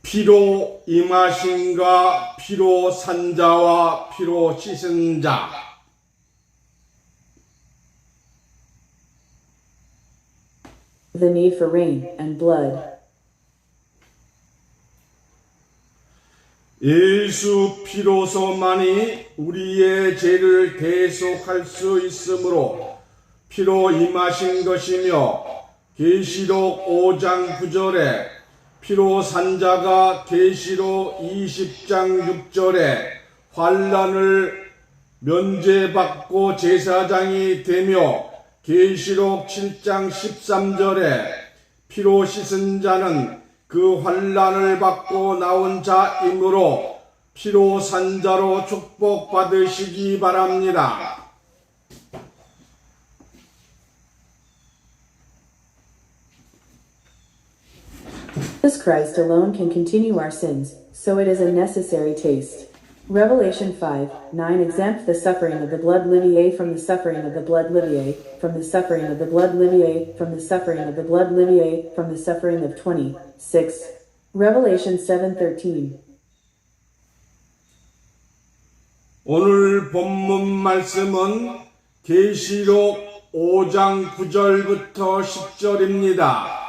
피로 임하신가 피로 산 자와 피로 씻은 자. The need for rain and blood. 예수 피로서만이 우리의 죄를 대속할 수 있으므로 피로 임하신 것이며, 계시록 5장 9절에 피로 산 자가 계시록 20장 6절에 환난을 면제받고 제사장이 되며, 계시록 7장 13절에 피로 씻은 자는 그 환난을 받고 나온 자이므로 피로 산 자로 축복받으시기 바랍니다. Jesus Christ alone can continue our sins, so it is a necessary taste. Revelation 5:9 exempt the suffering of the blood Liviae from the suffering of the blood Liviae, from the suffering of the blood Liviae, from the suffering of the blood Liviae, from the suffering of 26. Revelation 7:13. 오늘 본문 말씀은 계시록 5장 9절부터 10절입니다.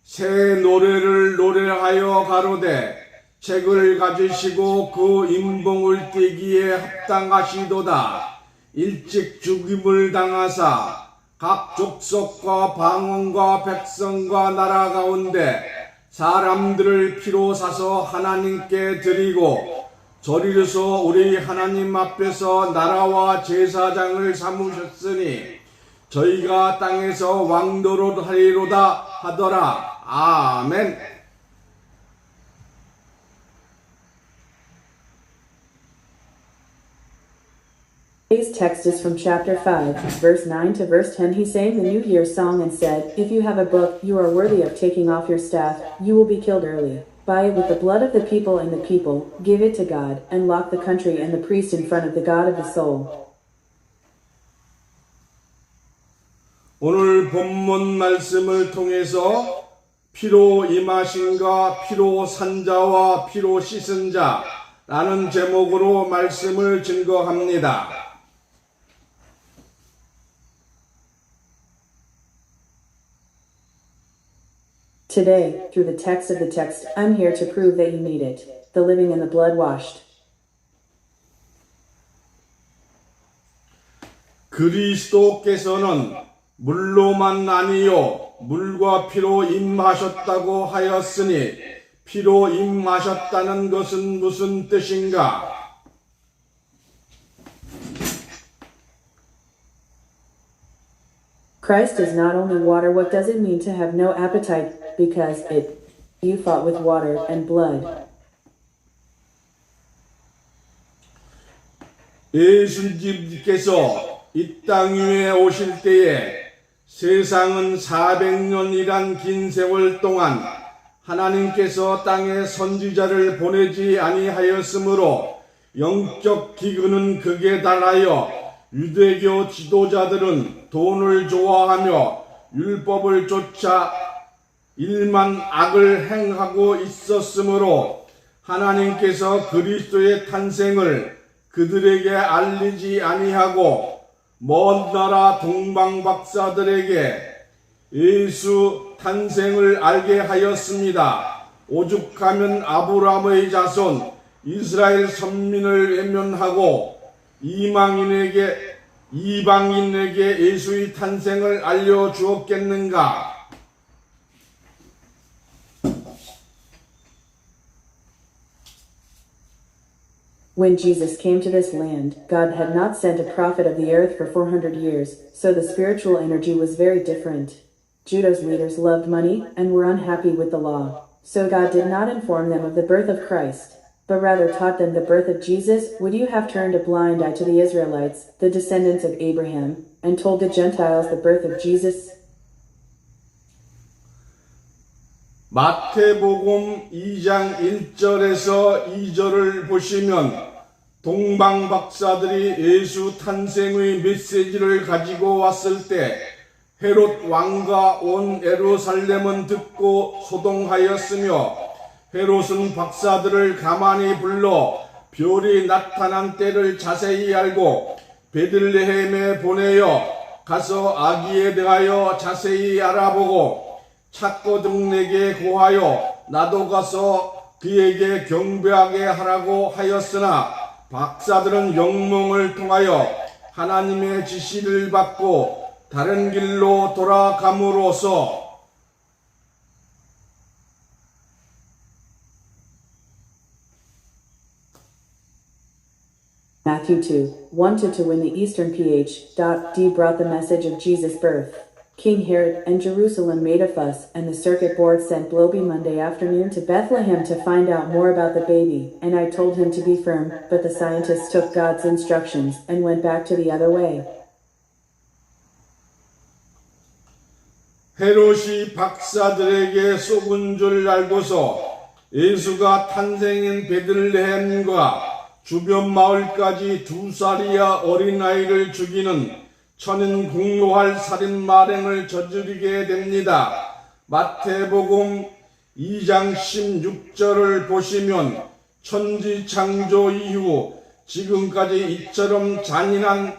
새 노래를 노래하여 가로되 책을 가지시고 그 임봉을 떼기에 합당하시도다. 일찍 죽임을 당하사 각 족속과 방언과 백성과 나라 가운데 사람들을 피로 사서 하나님께 드리고 저리로서 우리 하나님 앞에서 나라와 제사장을 삼으셨으니 저희가 땅에서 왕노릇 하리로다 하더라. 아멘. Today's text is from chapter 5, verse 9 to verse 10. He sang the New Year song and said, "If you have a book, you are worthy of taking off your staff, you will be killed early. Buy it with the blood of the people and the people, give it to God, and lock the country and the priest in front of the God of the soul." 오늘 본문 말씀을 통해서 피로 임하신가 피로 산 자와 피로 씻은 자라는 제목으로 말씀을 증거합니다. Today, through the text of the text, I'm here to prove that you need it. The living and the blood washed. 그리스도께서는 물로만 아니요 물과 피로 임하셨다고 하였으니 피로 임하셨다는 것은 무슨 뜻인가? Christ is not only water. What does it mean to have no appetite? Because you fought with water and blood. 예수님께서 이 땅 위에 오실 때에 세상은 400년이란 긴 세월 동안 하나님께서 땅에 선지자를 보내지 아니하였으므로 영적 기근은 극에 달하여 유대교 지도자들은 돈을 좋아하며 율법을 쫓아 일만 악을 행하고 있었으므로 하나님께서 그리스도의 탄생을 그들에게 알리지 아니하고 먼 나라 동방 박사들에게 예수 탄생을 알게 하였습니다. 오죽하면 아브라함의 자손 이스라엘 선민을 외면하고 이방인에게 예수의 탄생을 알려주었겠는가? When Jesus came to this land, God had not sent a prophet of the earth for 400 years, so the spiritual energy was very different. Judah's leaders loved money and were unhappy with the law, so God did not inform them of the birth of Christ, but rather taught them the birth of Jesus. Would you have turned a blind eye to the Israelites, the descendants of Abraham, and told the Gentiles the birth of Jesus? 마태복음 2장 1절에서 2절을 보시면 동방 박사들이 예수 탄생의 메시지를 가지고 왔을 때 헤롯 왕과 온 예루살렘은 듣고 소동하였으며 헤롯은 박사들을 가만히 불러 별이 나타난 때를 자세히 알고 베들레헴에 보내어 가서 아기에 대하여 자세히 알아보고 찾거든 내게 고하여 나도 가서 그에게 경배하게 하라고 하였으나 박사들은 영몽을 통하여 하나님의 지시를 받고 다른 길로 돌아감으로써 Matthew 2, wanted to win the Eastern PhD brought the message of Jesus' birth. King Herod and Jerusalem made a fuss, and the circuit board sent Bloby Monday afternoon to Bethlehem to find out more about the baby, and I told him to be firm, but the scientists took God's instructions and went back to the other way. 헤롯이 박사들에게 속은 줄 알고서 예수가 탄생인 베들레헴과 주변 마을까지 2살이야 어린아이를 죽이는 천인 공로할 살인 말행을 저지르게 됩니다. 마태복음 2장 16절을 보시면 천지 창조 이후 지금까지 이처럼 잔인한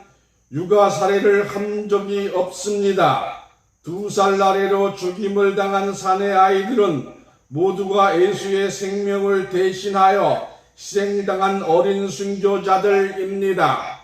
육아 살해를 한 적이 없습니다. 2살 아래로 죽임을 당한 사내 아이들은 모두가 예수의 생명을 대신하여 희생당한 어린 순교자들입니다.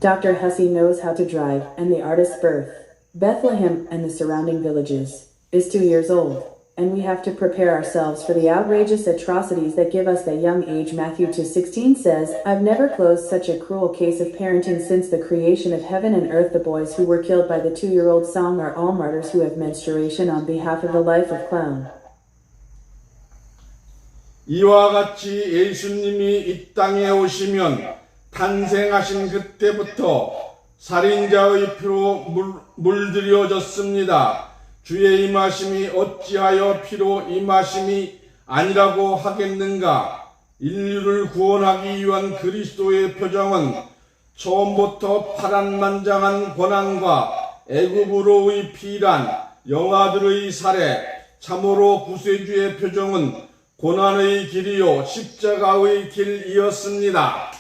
Dr. Hussey knows how to drive, and the artist's birth, Bethlehem and the surrounding villages, is 2 years old, and we have to prepare ourselves for the outrageous atrocities that give us that young age. Matthew 2:16 says, I've never closed such a cruel case of parenting since the creation of heaven and earth. The boys who were killed by the 2-year-old song are all martyrs who have menstruation on behalf of the life of clown. 이와 같이 예수님이 이 땅에 오시면 탄생하신 그때부터 살인자의 피로 물들여졌습니다. 주의 임하심이 어찌하여 피로 임하심이 아니라고 하겠는가? 인류를 구원하기 위한 그리스도의 표정은 처음부터 파란만장한 고난과 애굽으로의 피란 영아들의 살해, 참으로 구세주의 표정은 고난의 길이요 십자가의 길이었습니다.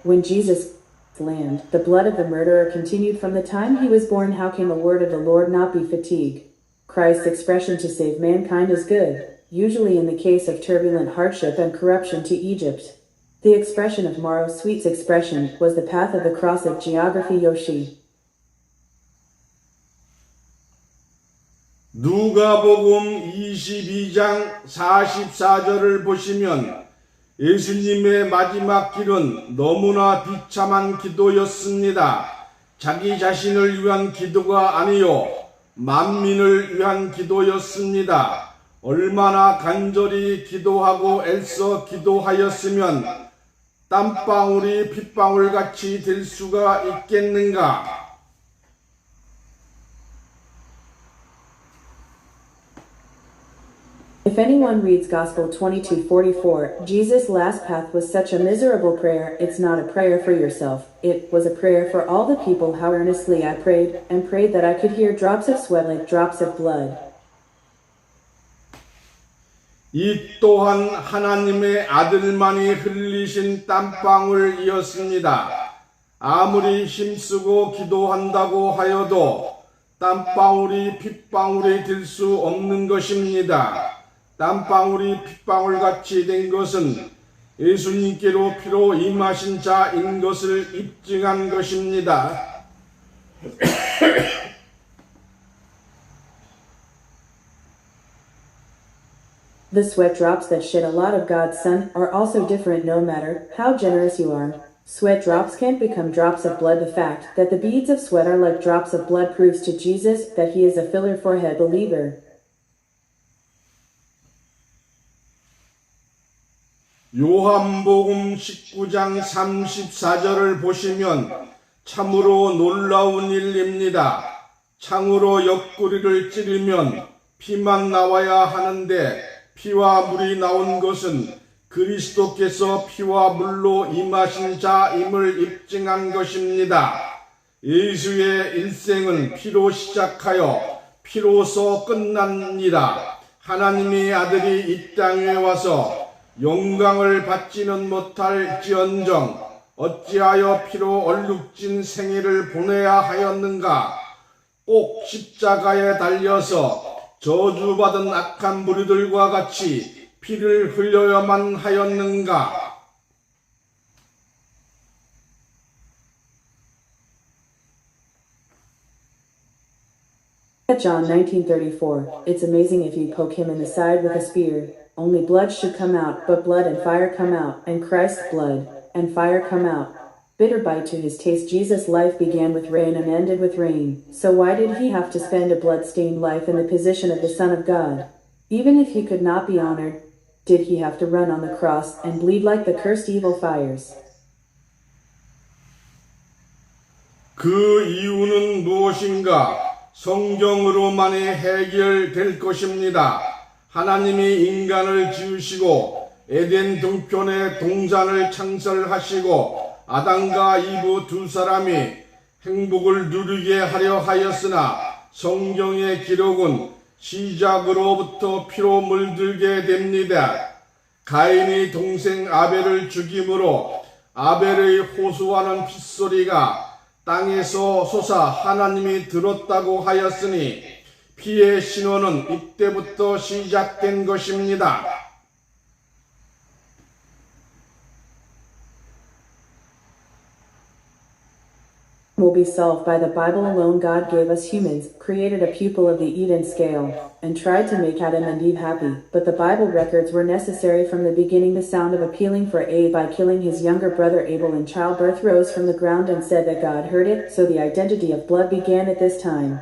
When Jesus land, the blood of the murderer continued from the time he was born. How can the word of the Lord not be fatigued? Christ's expression to save mankind is good, usually in the case of turbulent hardship and corruption to Egypt. The expression of Morrow Sweet's expression was the path of the cross of geography Yoshi. 누가복음 22장 44절을 보시면 예수님의 마지막 길은 너무나 비참한 기도였습니다. 자기 자신을 위한 기도가 아니요 만민을 위한 기도였습니다. 얼마나 간절히 기도하고 애써 기도하였으면 땀방울이 핏방울같이 될 수가 있겠는가? If anyone reads Gospel 22:44, Jesus' last path was such a miserable prayer. It's not a prayer for yourself. It was a prayer for all the people. How earnestly I prayed, and prayed that I could hear drops of sweat like drops of blood. 이 또한 하나님의 아들만이 흘리신 땀방울이었습니다. 아무리 힘쓰고 기도한다고 하여도 땀방울이 핏방울이 될 수 없는 것입니다. 땀방울이 핏방울같이 된 것은 예수님께로 피로 임하신 자인 것을 입증한 것입니다. The sweat drops that shed a lot of God's Son are also different no matter how generous you are. Sweat drops can't become drops of blood. The fact that the beads of sweat are like drops of blood proves to Jesus that he is a filler forehead believer. 요한복음 19장 34절을 보시면 참으로 놀라운 일입니다. 창으로 옆구리를 찌르면 피만 나와야 하는데 피와 물이 나온 것은 그리스도께서 피와 물로 임하신 자임을 입증한 것입니다. 예수의 일생은 피로 시작하여 피로서 끝납니다. 하나님의 아들이 이 땅에 와서 영광을 받지는 못할지언정 어찌하여 피로 얼룩진 생애를 보내야 하였는가? 꼭 십자가에 달려서 저주받은 악한 무리들과 같이 피를 흘려야만 하였는가? John 19:34. It's amazing if you poke him in the side with a spear. Only blood should come out, but blood and fire come out, and Christ's blood and fire come out. Bitter bite to his taste. Jesus' life began with rain and ended with rain. So why did he have to spend a blood-stained life in the position of the Son of God? Even if he could not be honored, did he have to run on the cross and bleed like the cursed evil fires? 그 이유는 무엇인가? 성경으로만이 해결될 것입니다. 하나님이 인간을 지으시고 에덴 동편에 동산을 창설하시고 아담과 이브 두 사람이 행복을 누리게 하려 하였으나 성경의 기록은 시작으로부터 피로 물들게 됩니다. 가인이 동생 아벨을 죽임으로 아벨의 호소하는 핏소리가 땅에서 솟아 하나님이 들었다고 하였으니 피의 신호는 이때부터 시작된 것입니다. Will be solved by the Bible alone. God gave us humans, created a pupil of the Eden scale, and tried to make Adam and Eve happy, but the Bible records were necessary from the beginning. The sound of appealing for A by killing his younger brother Abel in childbirth rose from the ground and said that God heard it, so the identity of blood began at this time.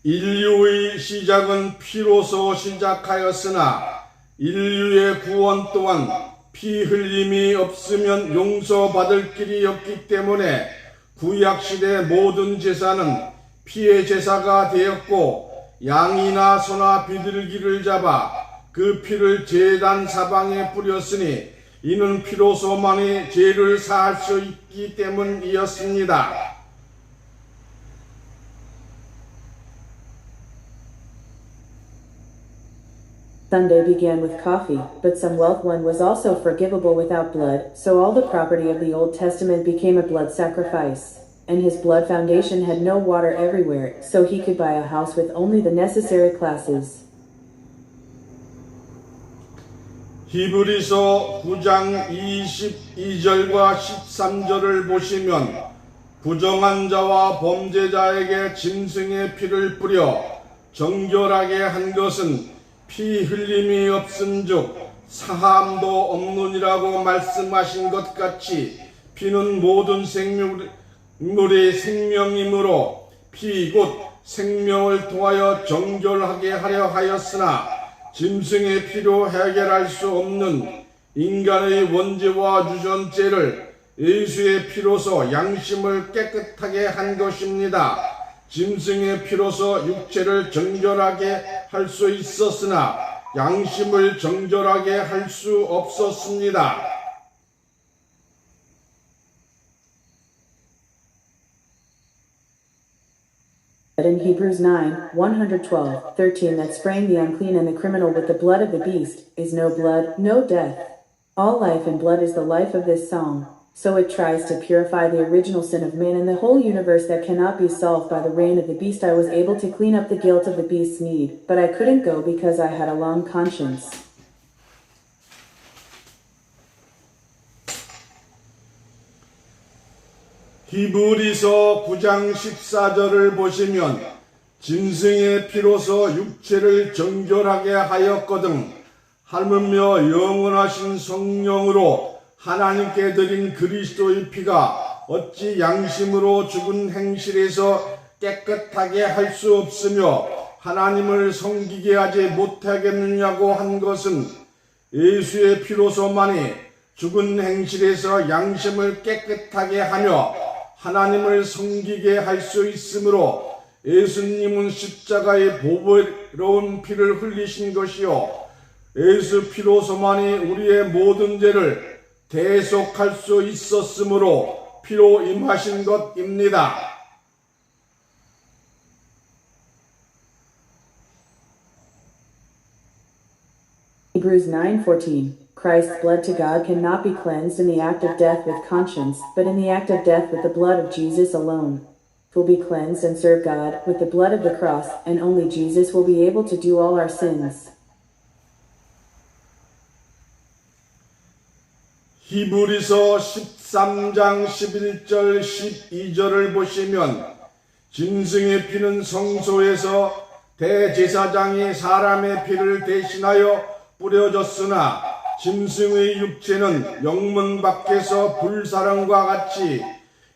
인류의 시작은 피로서 시작하였으나 인류의 구원 또한 피 흘림이 없으면 용서받을 길이 없기 때문에 구약시대 모든 제사는 피의 제사가 되었고 양이나 소나 비둘기를 잡아 그 피를 제단 사방에 뿌렸으니 이는 피로서만이 죄를 사할 수 있기 때문이었습니다. Sunday began with coffee, but some wealth one was also forgivable without blood, so all the property of the Old Testament became a blood sacrifice. And his blood foundation had no water everywhere, so he could buy a house with only the necessary classes. 히브리서 9장 22절과 13절을 보시면 부정한 자와 범죄자에게 짐승의 피를 뿌려 정결하게 한 것은 피 흘림이 없은즉 사함도 없느니라고 말씀하신 것 같이 피는 모든 생물의 생명이므로 피 곧 생명을 통하여 정결하게 하려 하였으나 짐승의 피로 해결할 수 없는 인간의 원죄와 유전죄를 예수의 피로서 양심을 깨끗하게 한 것입니다. 짐승의 피로서 육체를 정결하게 할 수 있었으나 양심을 정결하게 할 수 없었습니다. In Hebrews 9, 112, 13 that spraying the unclean and the criminal with the blood of the beast is no blood, no death. All life and blood is the life of this song. So it tries to purify the original sin of man and the whole universe that cannot be solved by the reign of the beast. I was able to clean up the guilt of the beast's need, but I couldn't go because I had a long conscience. 히브리서 9장 14절을 보시면 짐승의 피로서 육체를 정결하게 하였거든 하물며 영원하신 성령으로 하나님께 드린 그리스도의 피가 어찌 양심으로 죽은 행실에서 깨끗하게 할 수 없으며 하나님을 섬기게 하지 못하겠느냐고 한 것은 예수의 피로서만이 죽은 행실에서 양심을 깨끗하게 하며 하나님을 섬기게 할 수 있으므로 예수님은 십자가의 보배로운 피를 흘리신 것이요 예수 피로서만이 우리의 모든 죄를 대속할 수 있었으므로 피로 임하신 것입니다. Hebrews 9:14. Christ's blood to God cannot be cleansed in the act of death with conscience, but in the act of death with the blood of Jesus alone. Will be cleansed and serve God with the blood of the cross, and only Jesus will be able to do all our sins. 히브리서 13장 11절 12절을 보시면 짐승의 피는 성소에서 대제사장이 사람의 피를 대신하여 뿌려졌으나 짐승의 육체는 영문 밖에서 불사랑과 같이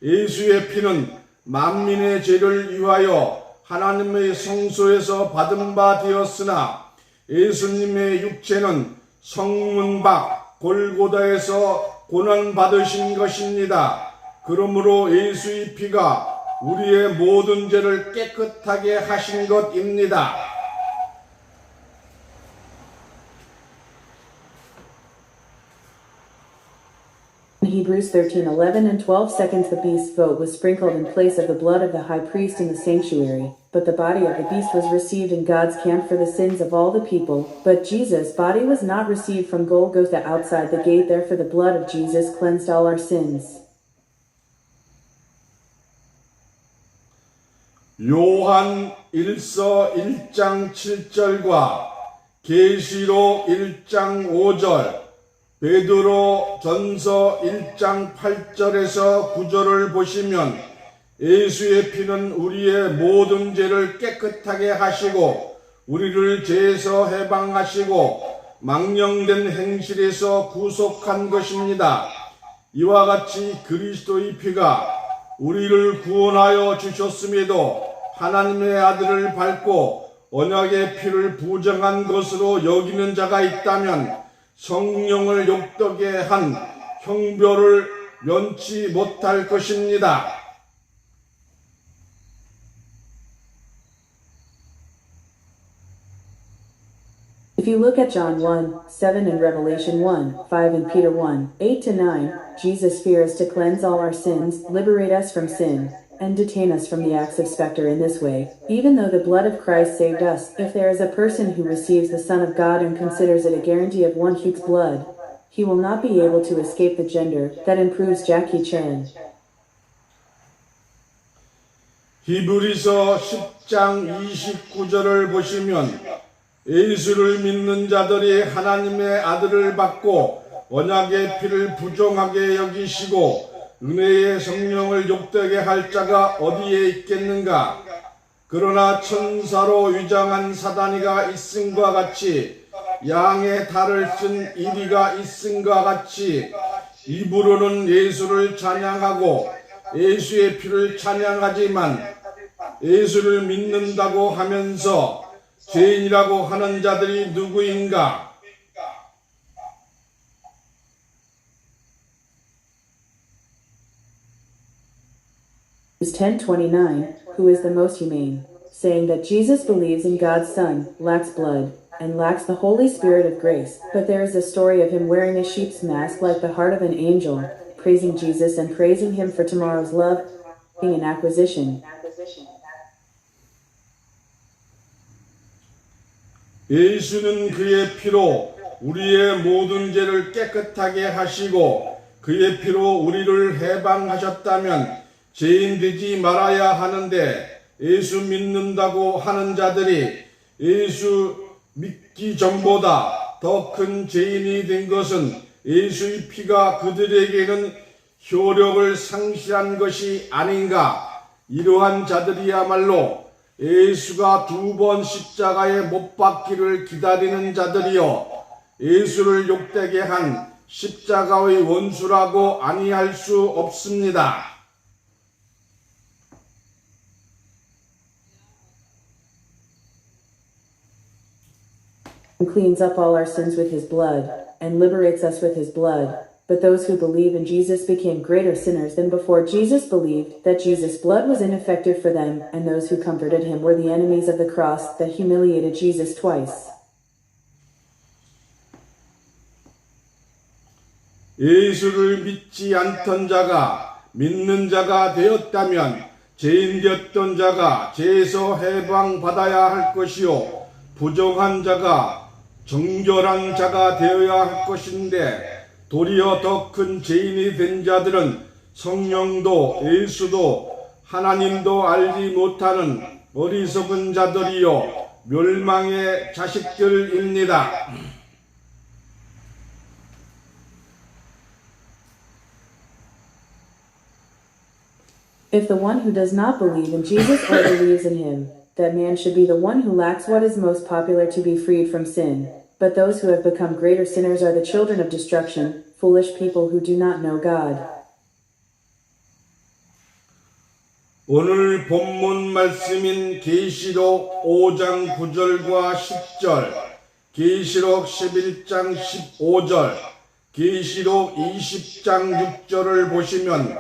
예수의 피는 만민의 죄를 위하여 하나님의 성소에서 받은 바 되었으나 예수님의 육체는 성문 밖 골고다에서 고난받으신 것입니다. 그러므로 예수의 피가 우리의 모든 죄를 깨끗하게 하신 것입니다. In Hebrews 13:11 and 12 seconds, the beast's vote was sprinkled in place of the blood of the high priest in the sanctuary, but the body of the beast was received in God's camp for the sins of all the people. But Jesus' body was not received from Golgotha outside the gate, therefore the blood of Jesus cleansed all our sins. 요한 1서 1장 7절과 계시록 1장 5절, 베드로 전서 1장 8절에서 9절을 보시면 예수의 피는 우리의 모든 죄를 깨끗하게 하시고 우리를 죄에서 해방하시고 망령된 행실에서 구속한 것입니다. 이와 같이 그리스도의 피가 우리를 구원하여 주셨음에도 하나님의 아들을 밟고 언약의 피를 부정한 것으로 여기는 자가 있다면 성령을 욕되게 한 형벌을 면치 못할 것입니다. If you look at John 1:7 and Revelation 1:5 and Peter 1:8-9, Jesus' fear is to cleanse all our sins, liberate us from sin, and detain us from the acts of specter in this way. Even though the blood of Christ saved us, if there is a person who receives the Son of God and considers it a guarantee of one huge blood, he will not be able to escape the gender that improves Jackie Chan. 히브리서 10장 29절을 보시면 예수를 믿는 자들이 하나님의 아들을 받고 언약의 피를 부정하게 여기시고 은혜의 성령을 욕되게 할 자가 어디에 있겠는가? 그러나 천사로 위장한 사다니가 있음과 같이 양의 달을 쓴 이리가 있음과 같이 입으로는 예수를 찬양하고 예수의 피를 찬양하지만 예수를 믿는다고 하면서 죄인이라고 하는 자들이 누구인가? Hebrews 10:29, who is the most humane, saying that Jesus believes in God's Son, lacks blood, and lacks the Holy Spirit of grace. But there is a story of him wearing a sheep's mask like the heart of an angel, praising Jesus and praising him for tomorrow's love, being an acquisition. 예수는 그의 피로 우리의 모든 죄를 깨끗하게 하시고 그의 피로 우리를 해방하셨다면 죄인 되지 말아야 하는데 예수 믿는다고 하는 자들이 예수 믿기 전보다 더 큰 죄인이 된 것은 예수의 피가 그들에게는 효력을 상실한 것이 아닌가. 이러한 자들이야말로 예수가 2번 십자가에 못 박기를 기다리는 자들이요 예수를 욕되게 한 십자가의 원수라고 아니할 수 없습니다. And cleans up all our sins with his blood, and liberates us with his blood, But those who believe in Jesus became greater sinners than before. Jesus believed that Jesus' blood was ineffective for them, and those who comforted him were the enemies of the cross that humiliated Jesus twice. 예수를 믿지 않던 자가 믿는 자가 되었다면 죄인 되었던 자가 죄에서 해방받아야 할 것이요 부정한 자가 정결한 자가 되어야 할 것인데 도리어 더 큰 죄인이 된 자들은 성령도 예수도 하나님도 알지 못하는 어리석은 자들이요 멸망의 자식들입니다. If the one who does not believe in Jesus or believes in him, that man should be the one who lacks what is most popular to be freed from sin. But those who have become greater sinners are the children of destruction, foolish people who do not know God. 오늘 본문 말씀인 계시록 5장 9절과 10절, 계시록 11장 15절, 계시록 20장 6절을 보시면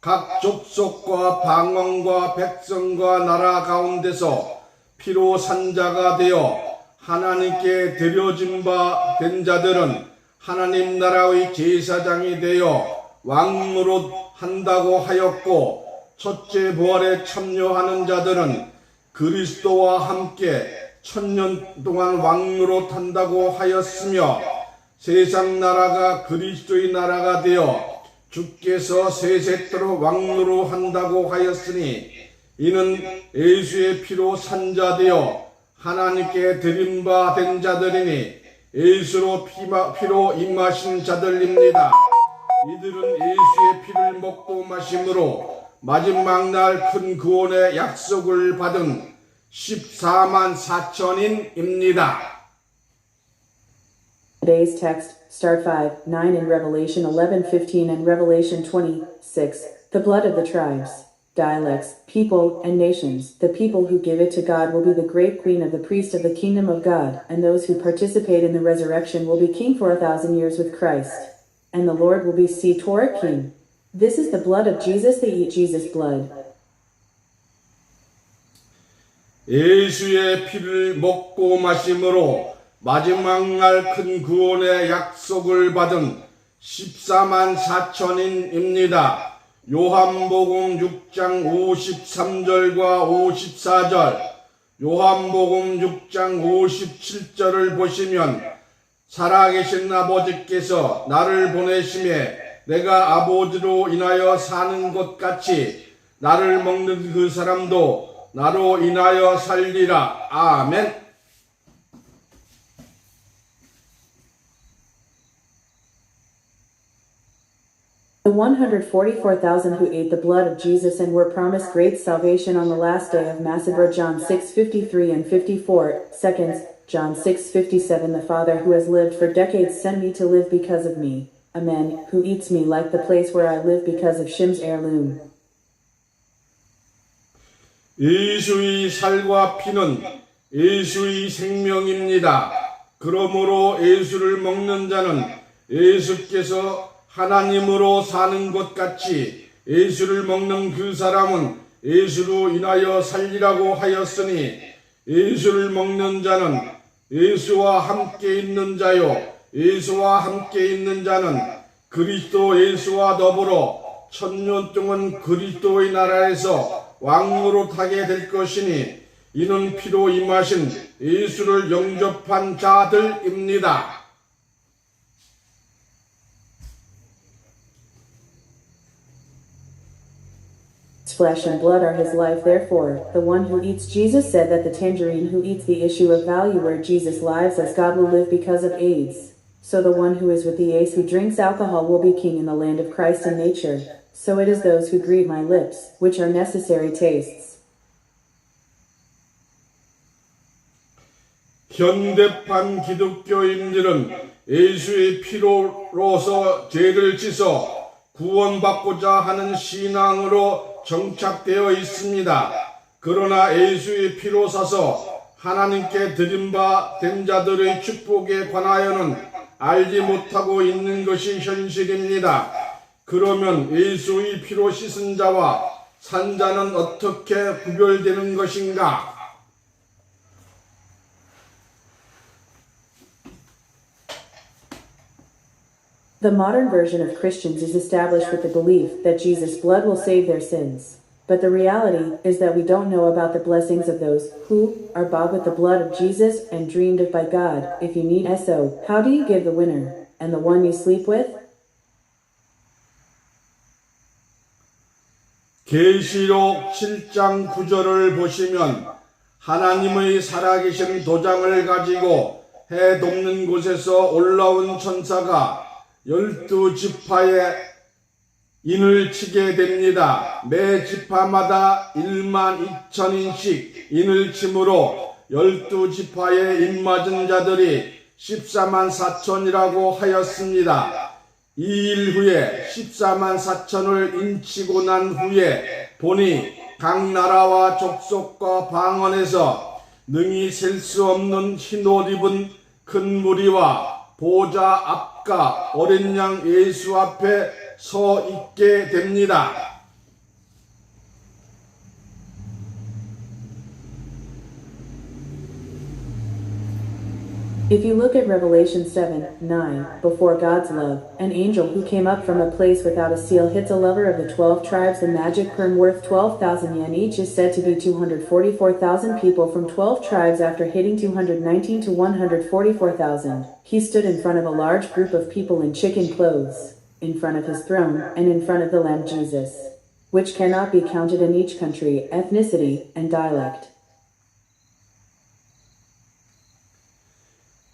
각 족속과 방언과 백성과 나라 가운데서 피로 산 자가 되어 하나님께 드려진 바 된 자들은 하나님 나라의 제사장이 되어 왕노릇 한다고 하였고 첫째 부활에 참여하는 자들은 그리스도와 함께 1000년 동안 왕노릇 한다고 하였으며 세상 나라가 그리스도의 나라가 되어 주께서 세세토록 왕노릇 한다고 하였으니 이는 예수의 피로 산 자 되어 하나님께 드린 바 된 자들이니 예수로 피로 임하신 자들입니다. 이들은 예수의 피를 먹고 마심으로 마지막 날 큰 구원의 약속을 받은 14만 4천인입니다. Today's text, start 5, 9 in Revelation 11:15 and Revelation 20:6, the blood of the tribes, dialects, people, and nations. The people who give it to God will be the great queen of the priest of the kingdom of God, and those who participate in the resurrection will be king for 1,000 years with Christ. And the Lord will be Torah king. This is the blood of Jesus. They eat Jesus' blood. 예수의 피를 먹고 마심으로 마지막 날 큰 구원의 약속을 받은 14만 4천인입니다. 요한복음 6장 53절과 54절, 요한복음 6장 57절을 보시면 살아계신 아버지께서 나를 보내심에 내가 아버지로 인하여 사는 것 같이 나를 먹는 그 사람도 나로 인하여 살리라. 아멘. The 144,000 who ate the blood of Jesus and were promised great salvation on the last day of Massacre. John 6:53 and 54 seconds. John 6:57 The Father who has lived for decades sent me to live because of me. Amen. Who eats me like the place where I live because of Shim's heirloom. 예수의 살과 피는 예수의 생명입니다. 그러므로 예수를 먹는 자는 예수께서 하나님으로 사는 것 같이 예수를 먹는 그 사람은 예수로 인하여 살리라고 하였으니 예수를 먹는 자는 예수와 함께 있는 자요 예수와 함께 있는 자는 그리스도 예수와 더불어 1000년 동안 그리스도의 나라에서 왕노릇하게 될 것이니 이는 피로 임하신 예수를 영접한 자들입니다. Flesh and blood are his life. Therefore, the one who eats Jesus said that the tangerine who eats the issue of value where Jesus lives as God will live because of AIDS. So the one who is with the ace who drinks alcohol will be king in the land of Christ in nature. So it is those who greet my lips, which are necessary tastes. 현대판 기독교인들은 예수의 피로로서 죄를 씻어 구원받고자 하는 신앙으로 정착되어 있습니다. 그러나 예수의 피로 사서 하나님께 드린 바 된 자들의 축복에 관하여는 알지 못하고 있는 것이 현실입니다. 그러면 예수의 피로 씻은 자와 산 자는 어떻게 구별되는 것인가? The modern version of Christians is established with the belief that Jesus' blood will save their sins. But the reality is that we don't know about the blessings of those who are bought with the blood of Jesus and dreamed of by God. If you need SO, how do you give the winner and the one you sleep with? 계시록 7장 9절을 보시면 하나님의 살아계신 도장을 가지고 해 돕는 곳에서 올라온 천사가 12지파에 인을 치게 됩니다. 매 지파마다 12,000인씩 인을 치므로 12지파에 인맞은 자들이 144,000이라고 하였습니다. 2일 후에 144,000을 인치고 난 후에 보니 각 나라와 족속과 방언에서 능히 셀 수 없는 흰옷 입은 큰 무리와 보좌 앞과 어린 양 예수 앞에 서 있게 됩니다. If you look at Revelation 7:9, before God's love, an angel who came up from a place without a seal hits a lover of the 12 tribes. The magic perm worth 12,000 yen each is said to be 244,000 people from 12 tribes after hitting 219 to 144,000. He stood in front of a large group of people in chicken clothes, in front of his throne, and in front of the Lamb Jesus, which cannot be counted in each country, ethnicity, and dialect.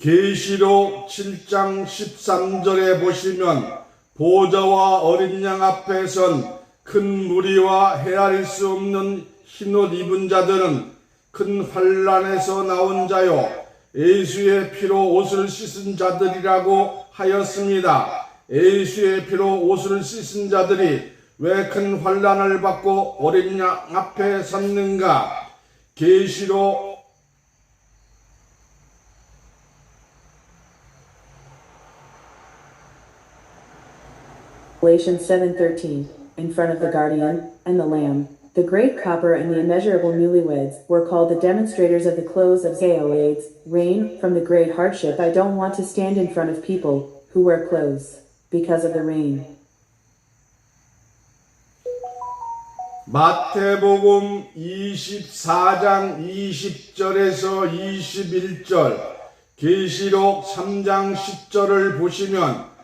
계시록 7장 13절에 보시면 보좌와 어린 양 앞에 선 큰 무리와 헤아릴 수 없는 흰옷 입은 자들은 큰 환란에서 나온 자요 예수의 피로 옷을 씻은 자들이라고 하였습니다. 예수의 피로 옷을 씻은 자들이 왜 큰 환란을 받고 어린 양 앞에 섰는가? 계시록 Revelation 7:13, in front of the guardian and the Lamb, the great copper and the immeasurable newlyweds were called the demonstrators of the close of Zoids, rain from the great hardship. I don't want to stand in front of people who wear clothes because of the rain. 마태복음 24장 20절에서 21절, 계시록 3장 10절을 보시면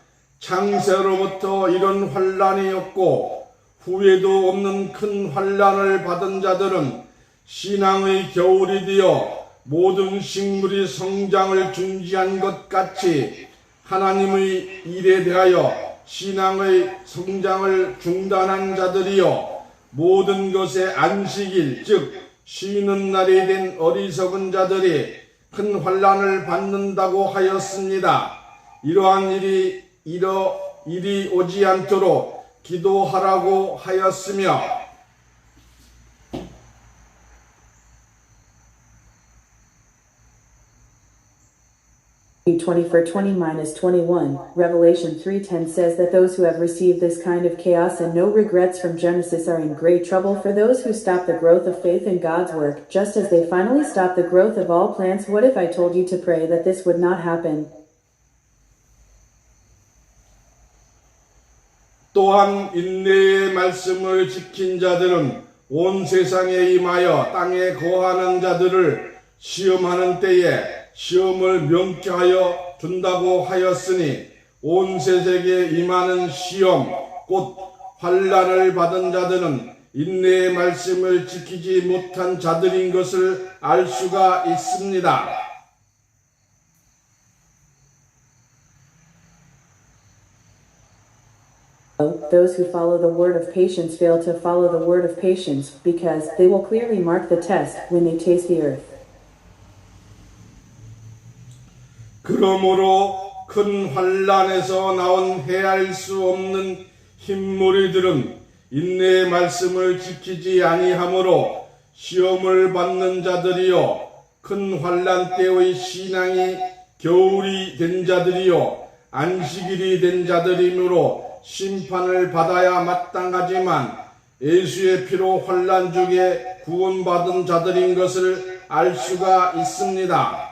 창세로부터 이런 환란이 없고 후회도 없는 큰 환란을 받은 자들은 신앙의 겨울이 되어 모든 식물이 성장을 중지한 것 같이 하나님의 일에 대하여 신앙의 성장을 중단한 자들이요 모든 것의 안식일 즉 쉬는 날이 된 어리석은 자들이 큰 환란을 받는다고 하였습니다. 이러한 일이 오지 않도록 기도하라고 하였으며 20 for 20-21, Revelation 3:10 says that those who have received this kind of chaos and no regrets from Genesis are in great trouble. For those who stop the growth of faith in God's work, just as they finally stop the growth of all plants. What if I told you to pray that this would not happen? 또한 인내의 말씀을 지킨 자들은 온 세상에 임하여 땅에 거하는 자들을 시험하는 때에 시험을 명쾌하여 준다고 하였으니 온 세상에 임하는 시험 곧 환난을 받은 자들은 인내의 말씀을 지키지 못한 자들인 것을 알 수가 있습니다. Those who follow the word of patience fail to follow the word of patience because they will clearly mark the test when they taste the earth. 그러므로 큰 환난에서 나온 헤아릴 수 없는 흰무리들은 인내의 말씀을 지키지 아니하므로 시험을 받는 자들이요 큰 환난 때의 신앙이 겨울이 된 자들이요 안식일이 된 자들이므로 심판을 받아야 마땅하지만 예수의 피로 환난 중에 구원받은 자들인 것을 알 수가 있습니다.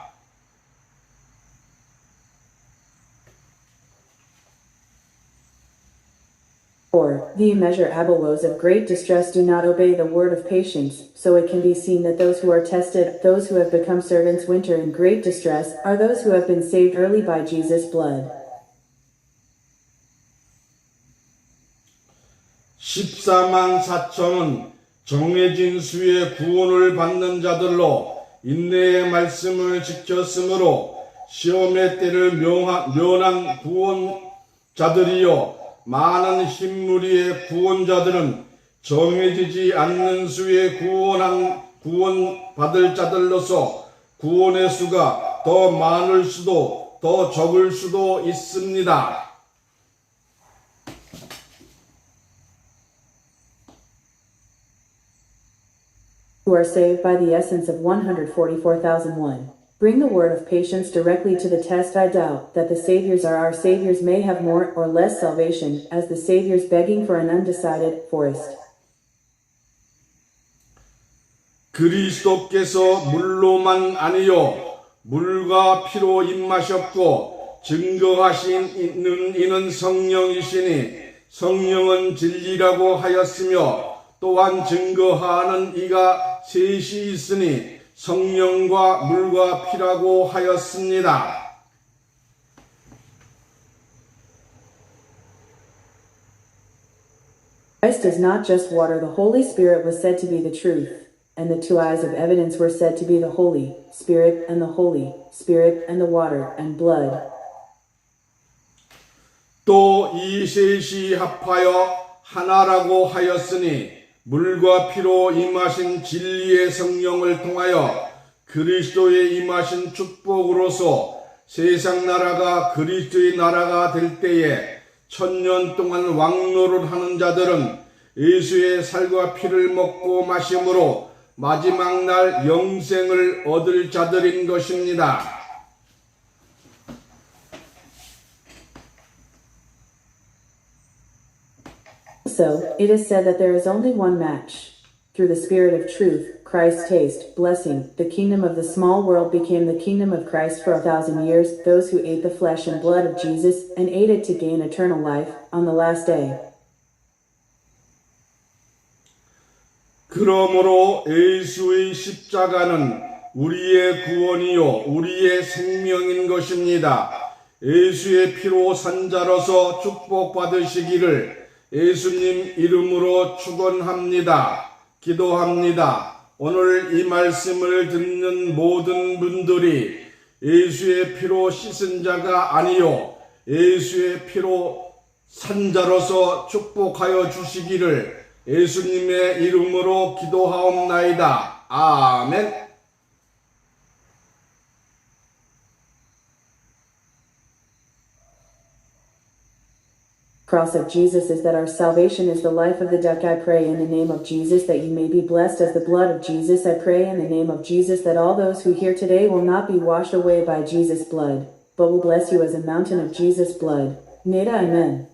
For the immeasurable woes of great distress do not obey the word of patience, so it can be seen that those who are tested, those who have become servants winter in great distress, are those who have been saved early by Jesus' blood. 14만 4천은 정해진 수의 구원을 받는 자들로 인내의 말씀을 지켰으므로 시험의 때를 면한 구원자들이요 많은 흰무리의 구원자들은 정해지지 않는 수의 구원받을 자들로서 구원의 수가 더 많을 수도 더 적을 수도 있습니다. Who are saved by the essence of 144,001. Bring the word of patience directly to the test. I doubt that the Saviors are our Saviors may have more or less salvation, as the Saviors begging for an undecided forest. 그리스도께서 물로만 아니요 물과 피로 입마셨고 증거하신 이는 성령이시니 성령은 진리라고 하였으며 또한 증거하는 이가 셋이 있으니 성령과 물과 피라고 하였습니다. Christ is not just water. The Holy Spirit was said to be the truth, and the two eyes of evidence were said to be the Holy Spirit and the Holy Spirit and the water and blood. 또 이 셋이 합하여 하나라고 하였으니 물과 피로 임하신 진리의 성령을 통하여 그리스도의 임하신 축복으로서 세상 나라가 그리스도의 나라가 될 때에 1000년 동안 왕노릇하는 자들은 예수의 살과 피를 먹고 마심으로 마지막 날 영생을 얻을 자들인 것입니다. So, it is said that there is only one match. Through the Spirit of truth, Christ's taste, blessing, the kingdom of the small world became the kingdom of Christ for 1,000 years, those who ate the flesh and blood of Jesus, and ate it to gain eternal life, on the last day. 그러므로 예수의 십자가는 우리의 구원이요 우리의 생명인 것입니다. 예수의 피로 산 자로서 축복받으시기를 예수님 이름으로 축원합니다. 기도합니다. 오늘 이 말씀을 듣는 모든 분들이 예수의 피로 씻은 자가 아니요 예수의 피로 산 자로서 축복하여 주시기를 예수님의 이름으로 기도하옵나이다. 아멘. Cross of Jesus is that our salvation is the life of the duck. I pray in the name of Jesus that you may be blessed as the blood of Jesus. I pray in the name of Jesus that all those who hear today will not be washed away by Jesus' blood, but will bless you as a mountain of Jesus' blood. Nada, amen.